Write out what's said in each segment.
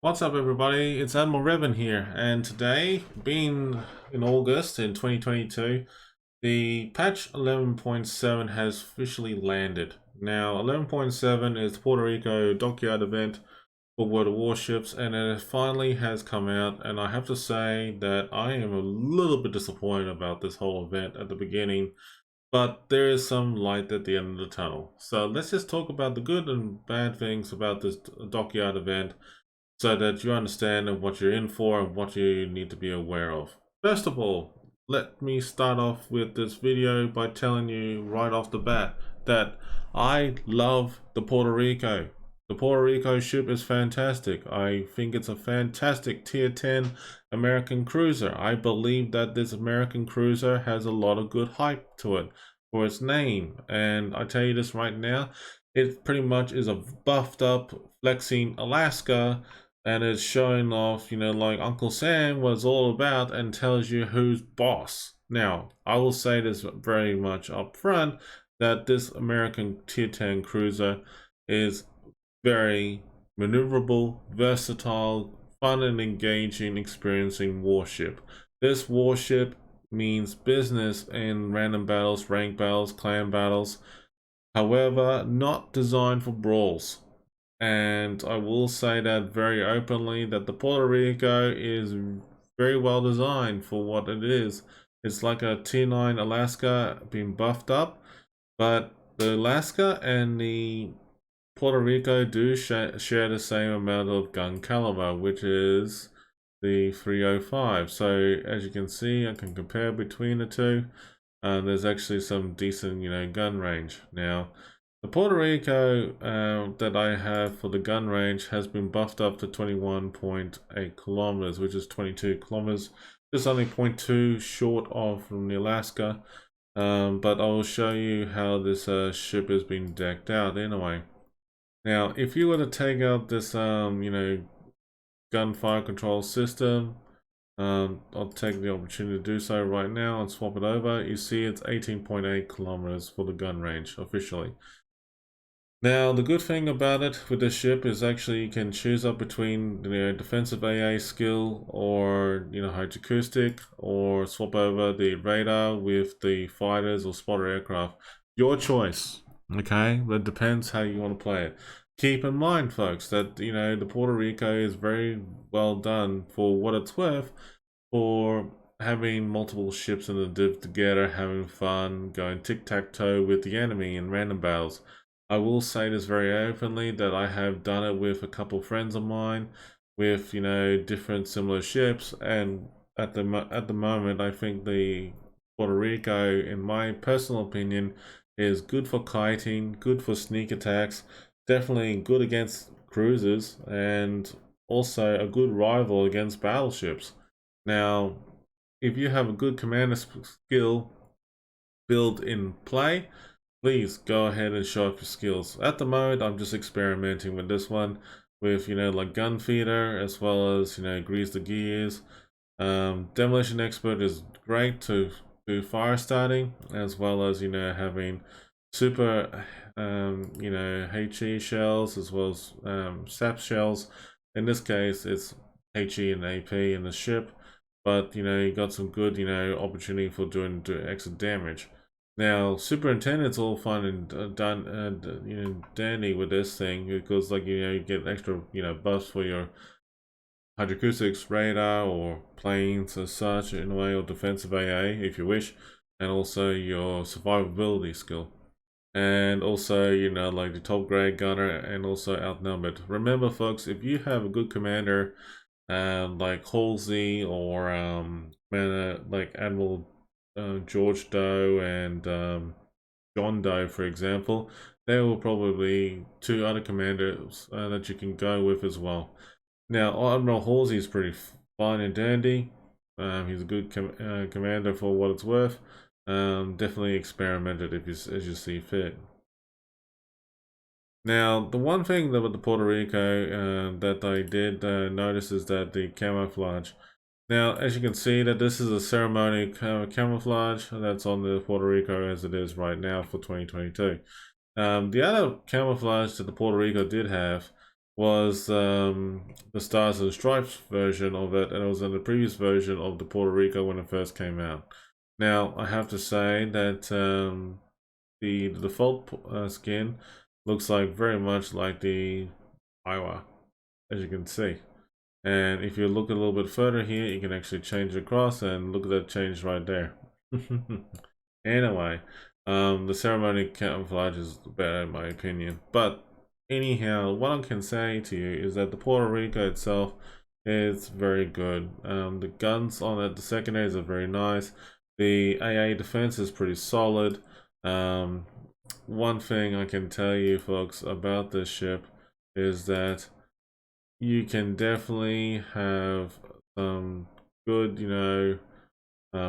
What's up everybody, it's Admiral Revan here, and today, being in August in 2022, the patch 11.7 has officially landed. Now 11.7 is the Puerto Rico Dockyard event for World of Warships, and it finally has come out, and I have to say that I am a little bit disappointed about this whole event at the beginning, but there is some light at the end of the tunnel. So let's just talk about the good and bad things about this Dockyard event, so that you understand what you're in for and what you need to be aware of. First of all, let me start off with this video by telling you right off the bat that I love the Puerto Rico. The Puerto Rico ship is fantastic. I think it's a fantastic tier 10 American cruiser. I believe that this American cruiser has a lot of good hype to it for its name, and I tell you this right now, it pretty much is a buffed up, flexing Alaska, and it's showing off, like Uncle Sam was all about, and tells you who's boss. Now, I will say this very much up front, that this American tier 10 cruiser is very maneuverable, versatile, fun and engaging, experiencing warship. This warship means business in random battles, rank battles, clan battles. However, not designed for brawls. And I will say that very openly, that the Puerto Rico is very well designed for what it is. It's like a tier 9 Alaska being buffed up, but the Alaska and the Puerto Rico do share the same amount of gun caliber, which is the 305. So as you can see, I can compare between the two. There's actually some decent, gun range. Now, the Puerto Rico that I have for the gun range has been buffed up to 21.8 kilometers, which is 22 kilometers, just only 0.2 short of from the Alaska. But I will show you how this ship has been decked out anyway. Now, if you were to take out this, gunfire control system, I'll take the opportunity to do so right now and swap it over. You see it's 18.8 kilometers for the gun range officially. Now, the good thing about it with this ship is actually you can choose up between defensive AA skill or hydroacoustic, or swap over the radar with the fighters or spotter aircraft. Your choice, okay? That depends how you want to play it. Keep in mind, folks, that the Puerto Rico is very well done for what it's worth, for having multiple ships in the div together, having fun, going tic-tac-toe with the enemy in random battles. I will say this very openly, that I have done it with a couple friends of mine with different similar ships, and at the moment I think the Puerto Rico, in my personal opinion, is good for kiting, good for sneak attacks, definitely good against cruisers, and also a good rival against battleships. Now, if you have a good commander skill build in play, please go ahead and show off your skills. At the moment, I'm just experimenting with this one, with like gun feeder, as well as grease the gears. Demolition expert is great to do fire starting, as well as having super HE shells, as well as SAP shells. In this case, it's HE and AP in the ship, but you got some good opportunity for doing extra damage. Now, superintendent's all fun and dandy with this thing, because you get extra buffs for your hydroacoustics radar or planes as such in a way, or defensive AA if you wish, and also your survivability skill, and also like the top grade gunner, and also outnumbered. Remember, folks, if you have a good commander like Halsey, or like Admiral George Doe and John Doe, for example, there will probably be two other commanders that you can go with as well. Now, Admiral Halsey is pretty fine and dandy. He's a good commander for what it's worth. Definitely experiment it as you see fit. Now, the one thing that with the Puerto Rico that I did notice is that the camouflage. Now, as you can see, that this is a ceremony camouflage that's on the Puerto Rico as it is right now for 2022. The other camouflage that the Puerto Rico did have was the Stars and Stripes version of it, and it was in the previous version of the Puerto Rico when it first came out. Now, I have to say that the default skin looks like very much like the Iowa, as you can see. And if you look a little bit further here, you can actually change across and look at that change right there. Anyway, the ceremony camouflage is better in my opinion. But anyhow, what I can say to you is that the Puerto Rico itself is very good. The guns on it, the secondaries are very nice. The AA defense is pretty solid. One thing I can tell you folks about this ship is that you can definitely have some good,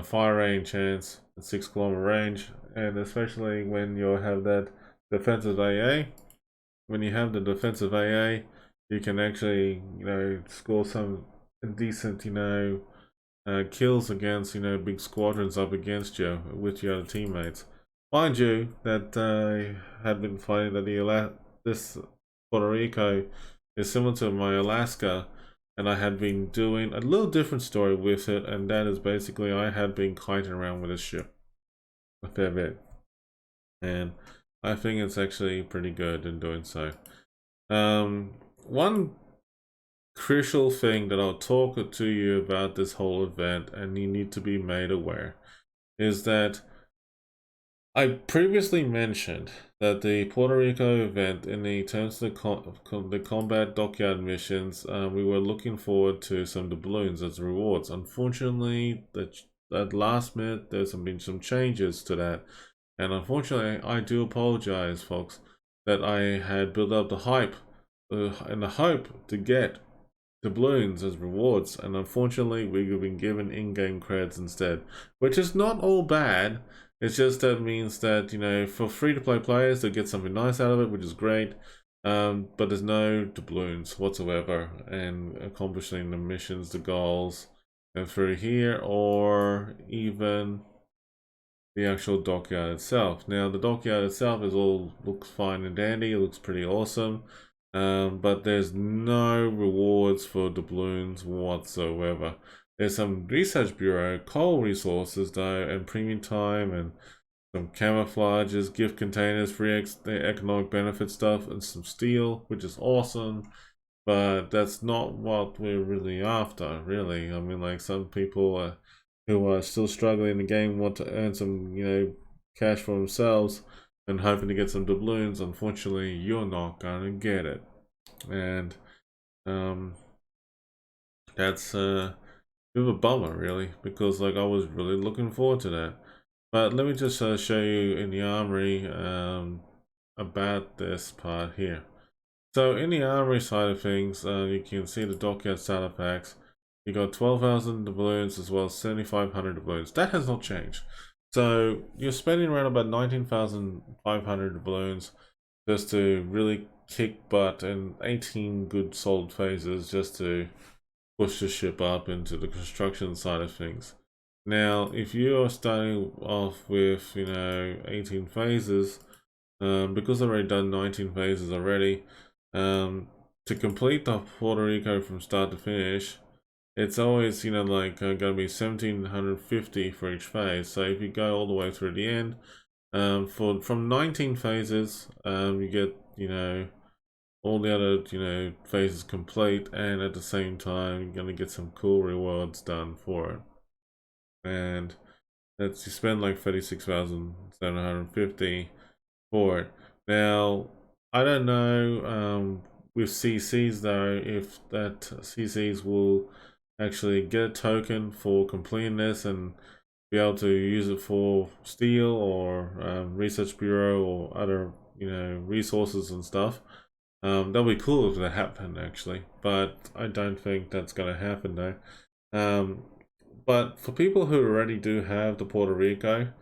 fire range chance at 6 kilometer range, and especially when you have that defensive AA. When you have the defensive AA, you can actually, score some decent, kills against, big squadrons up against you with your other teammates. Mind you, that I had been finding that this Puerto Rico is similar to my Alaska, and I had been doing a little different story with it, and that is basically I had been kiting around with this ship a fair bit, and I think it's actually pretty good in doing so. One crucial thing that I'll talk to you about this whole event, and you need to be made aware, is that I previously mentioned that the Puerto Rico event, in the terms of the combat dockyard missions, we were looking forward to some doubloons as rewards. Unfortunately, that last minute, there's been some changes to that. And unfortunately, I do apologize, folks, that I had built up the hype and the hope to get doubloons as rewards. And unfortunately, we've been given in-game creds instead, which is not all bad. It's just that means that, for free-to-play players, they'll get something nice out of it, which is great. But there's no doubloons whatsoever and accomplishing the missions, the goals, and through here, or even the actual dockyard itself. Now, the dockyard itself looks fine and dandy. It looks pretty awesome. But there's no rewards for doubloons whatsoever. There's some research bureau, coal resources though, and premium time, and some camouflages, gift containers, free economic benefit stuff, and some steel, which is awesome. But that's not what we're really after, really. I mean, like, some people who are still struggling in the game want to earn some, cash for themselves and hoping to get some doubloons. Unfortunately, you're not gonna get it, and that's bit of a bummer, really, because like I was really looking forward to that. But let me just show you in the armory about this part here. So in the armory side of things, you can see the dockyard starter packs. You got 12,000 doubloons as well as 7,500 doubloons. That has not changed. So you're spending around about 19,500 doubloons just to really kick butt, and 18 good solid phases just to push the ship up into the construction side of things. Now, if you are starting off with, 18 phases, because I've already done 19 phases already, to complete the Puerto Rico from start to finish, it's always, going to be 1,750 for each phase. So if you go all the way through the end, from 19 phases, you get, all the other, phases complete, and at the same time, you're gonna get some cool rewards done for it. And that's, you spend like 36,750 for it. Now, I don't know with CCs though, if that CCs will actually get a token for completing this and be able to use it for steel or research bureau or other, resources and stuff. That'll be cool if that happened, actually, but I don't think that's going to happen though. But for people who already do have the Puerto Rico,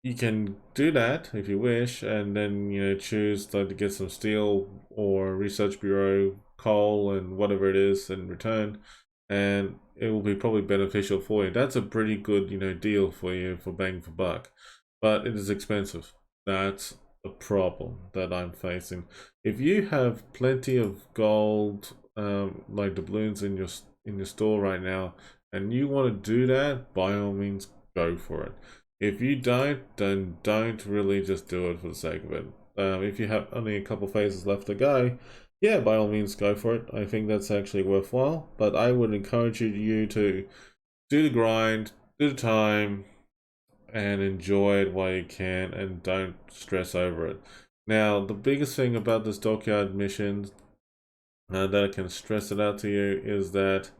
you can do that if you wish, and then choose to get some steel or research bureau coal and whatever it is in return, and it will be probably beneficial for you. That's a pretty good deal for you for bang for buck, but it is expensive. That's the problem that I'm facing. If you have plenty of gold, like doubloons in your store right now, and you want to do that, by all means, go for it. If you don't, then don't really just do it for the sake of it. If you have only a couple phases left to go, yeah, by all means, go for it. I think that's actually worthwhile. But I would encourage you to do the grind, do the time, and enjoy it while you can, and don't stress over it. Now, the biggest thing about this Dockyard mission that I can stress it out to you is that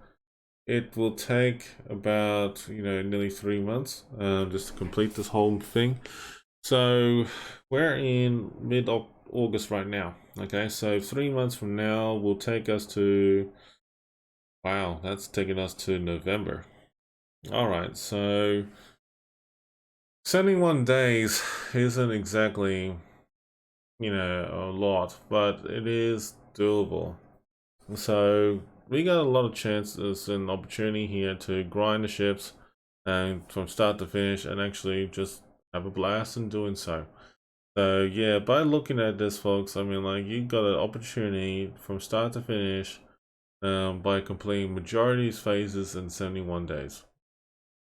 it will take about, nearly 3 months just to complete this whole thing. So we're in mid-August right now. Okay, so 3 months from now will take us to, wow, that's taking us to November. All right, so 71 days isn't exactly, a lot, but it is doable. So we got a lot of chances and opportunity here to grind the ships and from start to finish and actually just have a blast in doing so. So yeah, by looking at this, folks, I mean, like, you got an opportunity from start to finish by completing majority of these phases in 71 days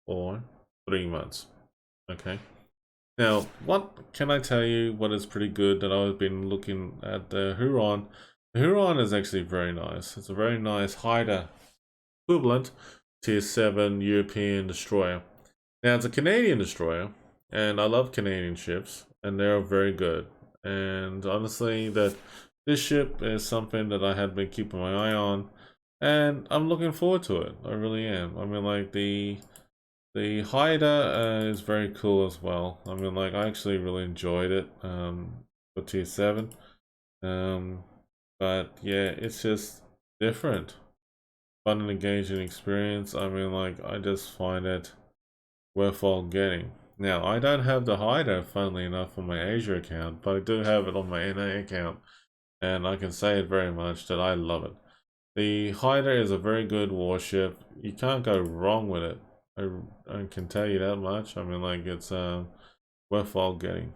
or 3 months. Okay. Now, what can I tell you what is pretty good that I've been looking at the Huron? The Huron is actually very nice. It's a very nice hider equivalent tier 7 European destroyer. Now, it's a Canadian destroyer, and I love Canadian ships, and they're very good. And honestly, this ship is something that I had been keeping my eye on, and I'm looking forward to it. I really am. I mean, like, the hider is very cool as well. I mean, like, I actually really enjoyed it for tier 7. But yeah, it's just different. Fun and engaging experience. I mean, like, I just find it worthwhile getting. Now, I don't have the hider, funnily enough, on my Asia account, but I do have it on my NA account, and I can say it very much that I love it. The hider is a very good warship. You can't go wrong with it. I can tell you that much. I mean, like, it's worthwhile getting.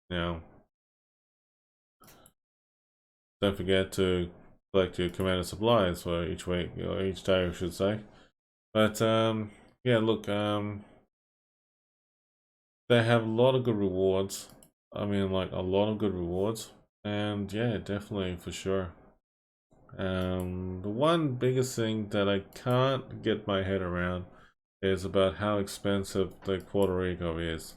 Now, don't forget to collect your commander supplies for each week, or each day, I should say. But yeah, look, they have a lot of good rewards. I mean, like, a lot of good rewards, and yeah, definitely for sure. The one biggest thing that I can't get my head around is about how expensive the Puerto Rico is.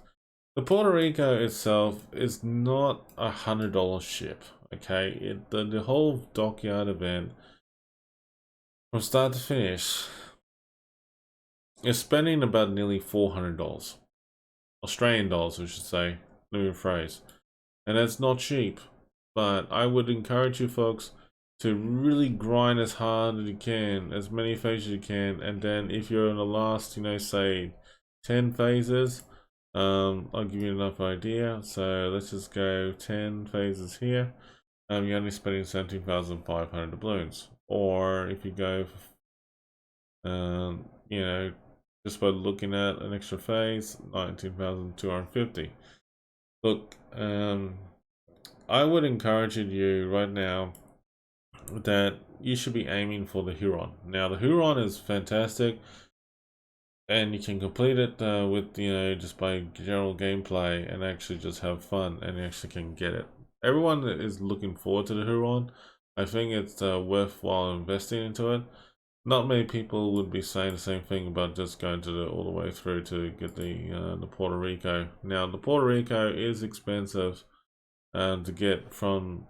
The Puerto Rico itself is not $100 ship. Okay, the whole Dockyard event from start to finish is spending about nearly $400 Australian dollars, I should say. New phrase, and that's not cheap. But I would encourage you folks to really grind as hard as you can, as many phases as you can, and then if you're in the last, say 10 phases, I'll give you enough idea. So let's just go 10 phases here. You're only spending 17,500 doubloons. Or if you go, just by looking at an extra phase, 19,250. Look, I would encourage you right now that you should be aiming for the Huron. Now, the Huron is fantastic, and you can complete it with, just by general gameplay and actually just have fun, and you actually can get it. Everyone is looking forward to the Huron. I think it's worthwhile investing into it. Not many people would be saying the same thing about just going to all the way through to get the Puerto Rico. Now, the Puerto Rico is expensive to get from,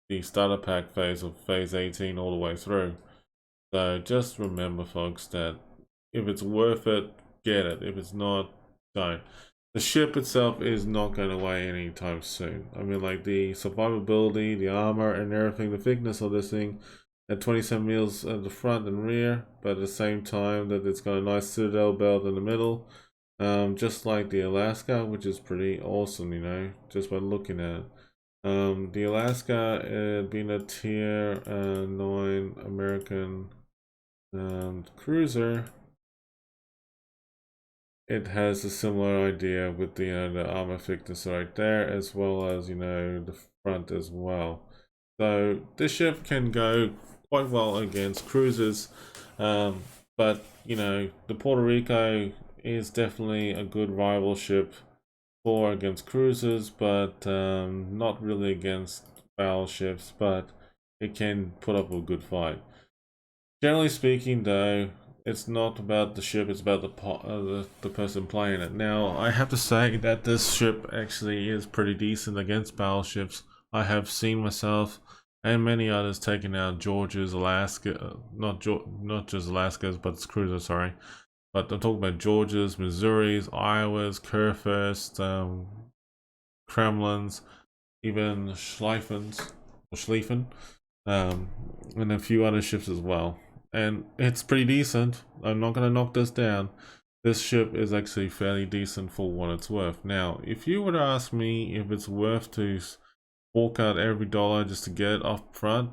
the starter pack phase of phase 18 all the way through. So just remember, folks, that if it's worth it, get it. If it's not, don't. The ship itself is not going away anytime soon. I mean, like, the survivability, the armor, and everything, the thickness of this thing at 27 mils at the front and rear, but at the same time that it's got a nice citadel belt in the middle, just like the Alaska, which is pretty awesome, just by looking at it. The Alaska being a tier 9 American cruiser, it has a similar idea with the armor thickness right there, as well as the front as well. So this ship can go quite well against cruisers, um, but the Puerto Rico is definitely a good rival ship for against cruisers, but not really against battleships. But it can put up a good fight. Generally speaking, though, it's not about the ship, it's about the person playing it. Now, I have to say that this ship actually is pretty decent against battleships. I have seen myself and many others taking out Georgia's, Alaska, not just Alaska's, but its cruiser, sorry. But I'm talking about Georgia's, Missouri's, Iowa's, Kurfürst, Kremlin's, even Schlieffen, and a few other ships as well. And it's pretty decent. I'm not going to knock this down. This ship is actually fairly decent for what it's worth. Now, if you were to ask me if it's worth to fork out every dollar just to get it up front,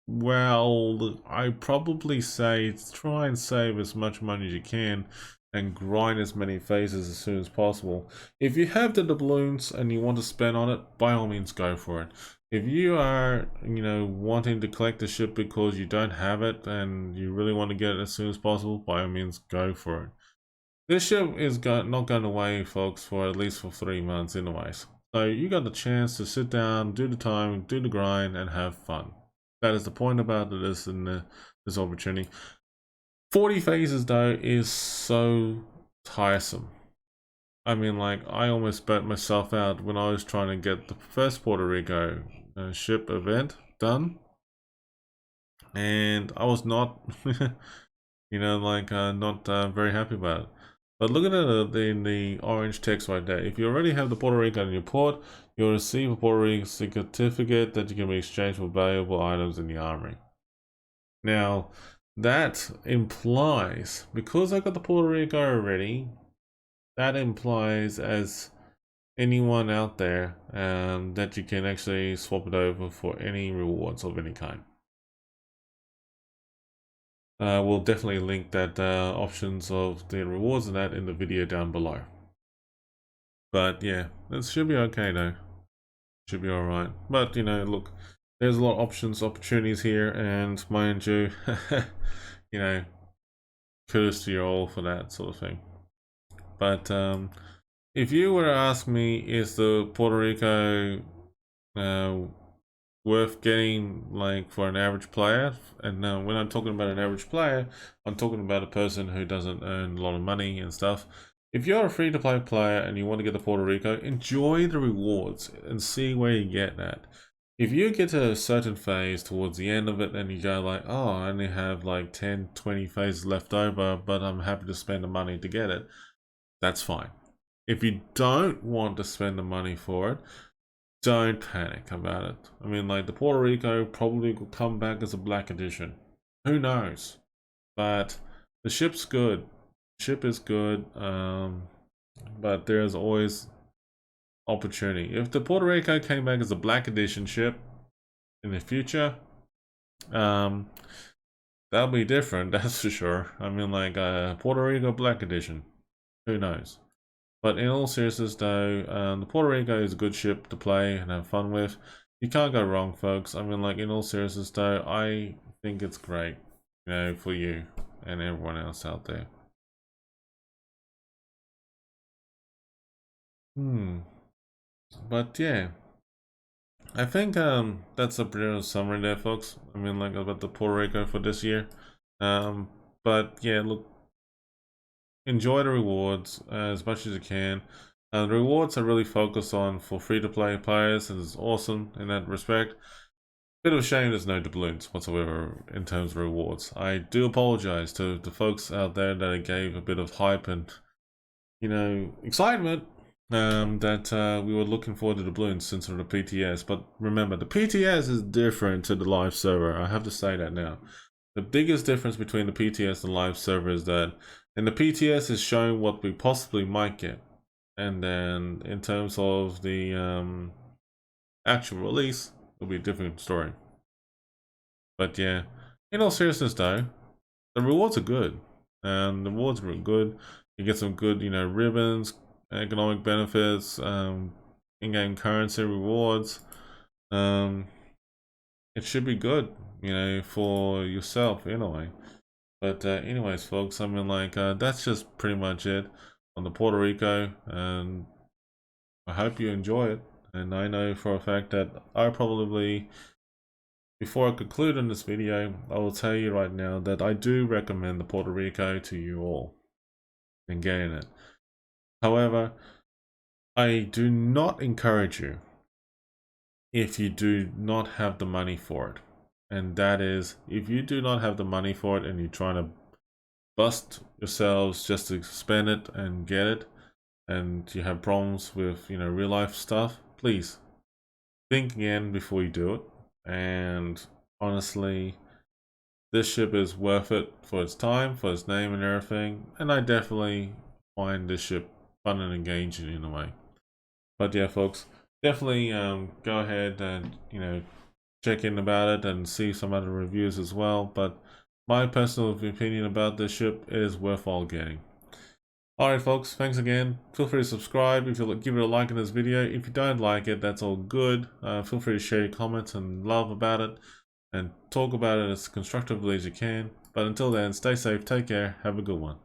well, I probably say try and save as much money as you can and grind as many phases as soon as possible. If you have the doubloons and you want to spend on it, by all means go for it. If you are, wanting to collect the ship because you don't have it and you really want to get it as soon as possible, by all means go for it. This ship is not going away, folks, for at least for 3 months anyways. So you got the chance to sit down, do the time, do the grind, and have fun. That is the point about this this opportunity. 40 phases though is so tiresome. I mean, like, I almost burnt myself out when I was trying to get the first Puerto Rico ship event done, and I was not, not very happy about it. But look at it in the orange text right there. If you already have the Puerto Rico in your port, you'll receive a Puerto Rico certificate that you can be exchanged for valuable items in the armory. Now, that implies, because I got the Puerto Rico already, that implies as anyone out there that you can actually swap it over for any rewards of any kind. We'll definitely link that options of the rewards and that in the video down below. But yeah, it should be okay though. Should be alright. But look, there's a lot of opportunities here, and mind you, kudos to you all for that sort of thing. But if you were to ask me, is the Puerto Rico worth getting, like, for an average player? And when I'm talking about an average player, I'm talking about a person who doesn't earn a lot of money and stuff. If you're a free-to-play player and you want to get the Puerto Rico, enjoy the rewards and see where you get that. If you get to a certain phase towards the end of it and you go like, oh, I only have like 10, 20 phases left over, but I'm happy to spend the money to get it, that's fine. If you don't want to spend the money for it, don't panic about it. I mean, like, the Puerto Rico probably will come back as a black edition. Who knows? But the ship's good. The ship is good, but there's always opportunity. If the Puerto Rico came back as a black edition ship in the future, that'll be different, that's for sure. I mean, like, Puerto Rico black edition. Who knows? But in all seriousness though, the Puerto Rico is a good ship to play and have fun with. You can't go wrong, folks. I mean, like, in all seriousness though, I think it's great, for you and everyone else out there. But yeah, I think that's a pretty much summary there, folks. I mean, like, about the Puerto Rico for this year. But yeah, look, enjoy the rewards as much as you can. The rewards are really focused on for free-to-play players, and it's awesome in that respect. Bit of a shame there's no doubloons whatsoever in terms of rewards. I do apologize to the folks out there that I gave a bit of hype and, excitement that we were looking forward to the doubloons since of the PTS. But remember, the PTS is different to the live server. I have to say that now. The biggest difference between the PTS and live server is that in the PTS is showing what we possibly might get. And then in terms of the actual release, it'll be a different story. But yeah, in all seriousness though, the rewards are good. And the rewards are good. You get some good, you know, ribbons, economic benefits, in-game currency rewards. It should be good, you know, for yourself in a way. But anyways, folks, I mean, like, that's just pretty much it on the Puerto Rico, and I hope you enjoy it. And I know for a fact that I probably, before I conclude on this video, I will tell you right now that I do recommend the Puerto Rico to you all and getting it. However, I do not encourage you if you do not have the money for it. And that is, if you do not have the money for it and you're trying to bust yourselves just to spend it and get it, and you have problems with, you know, real life stuff, please think again before you do it. And honestly, this ship is worth it for its time, for its name and everything, and I definitely find this ship fun and engaging in a way. But yeah, folks, definitely go ahead and, you know, check in about it and see some other reviews as well. But my personal opinion about this ship is worthwhile getting. Alright folks, thanks again. Feel free to subscribe if you give it a like in this video. If you don't like it, that's all good. Feel free to share your comments and love about it, and talk about it as constructively as you can. But until then, stay safe, take care, have a good one.